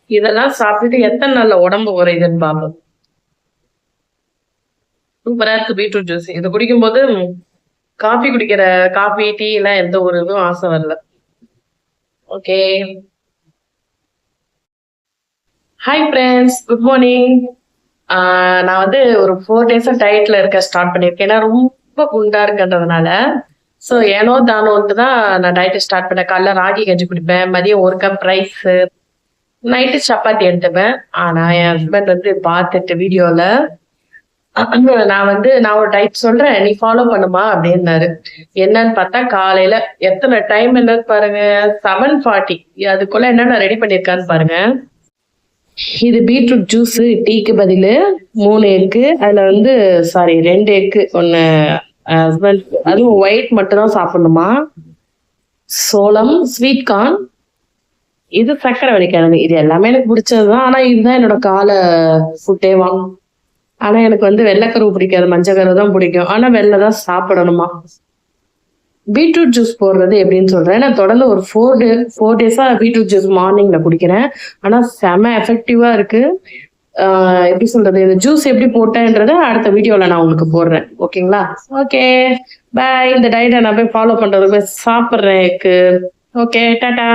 இதெல்லாம் சாப்பிட்டுட்டு எத்தனை நாள்ல உடம்பு குறையுதுன்னு பார்ப்போம். சூப்பரா இருக்கு பீட்ரூட் ஜூஸ். இது குடிக்கும்போது காஃபி, டீ எல்லாம் எந்த ஒரு இதுவும் ஆசை வரல. Okay. Hi friends, good morning. நான் வந்து ஒரு 4 டேஸா டயட்ல இருக்க ஸ்டார்ட் பண்ணியிருக்கேன். ஏன்னா ரொம்ப குண்டா இருக்குன்றதுனால. ஸோ ஏனோ தானோன்ட்டு தான் நான் டயட்ட ஸ்டார்ட் பண்ணேன். காலைல ராகி கஞ்சி குடிப்பேன். மதியம் 1 கப் ரைஸு, நைட்டு சப்பாத்தி எடுத்துப்பேன். ஆனா என் ஹஸ்பண்ட் வந்து பார்த்துட்டு வீடியோல நான் ஒரு டயட் சொல்றேன், நீ ஃபாலோ பண்ணுமா அப்படின்னாரு. என்னன்னு பார்த்தா காலையில எத்தனை டைம் என்னன்னு பாருங்க, 7:40. அதுக்குள்ள என்னென்ன ரெடி பண்ணிருக்கான்னு பாருங்க. இது பீட்ரூட் ஜூஸ், டீக்கு பதிலு 3 எக்கு, அதுல வந்து 2 எக்கு, ஒன்னு ஹஸ்பண்ட், அதுவும் ஒயிட் மட்டும் தான் சாப்பிடணுமா. சோளம், ஸ்வீட் கார்ன், இது சக்கரை வள்ளிக்கிழங்கு. இது எல்லாமே எனக்கு பிடிச்சதுதான். ஆனா இதுதான் என்னோட கால ஃபுட்டேவா. ஆனா எனக்கு வந்து வெள்ளைக்கருவு பிடிக்காது, மஞ்சள் தான் பிடிக்கும். ஆனா வெள்ளை தான் சாப்பிடணுமா. பீட்ரூட் ஜூஸ் போடுறது எப்படின்னு சொல்றேன். நான் தொடர்ந்து ஒரு 4 டேஸா பீட்ரூட் ஜூஸ் மார்னிங்ல குடிக்கிறேன். ஆனா செம எஃபெக்டிவா இருக்கு. எப்படி சொல்றது, இந்த ஜூஸ் எப்படி போட்டேன்றத அடுத்த வீடியோல நான் உங்களுக்கு போடுறேன். ஓகேங்களா? ஓகே, பாய். இந்த டயட்டை நான் போய் ஃபாலோ பண்றதுக்கு சாப்பிட்றேன். ஓகே, டாடா.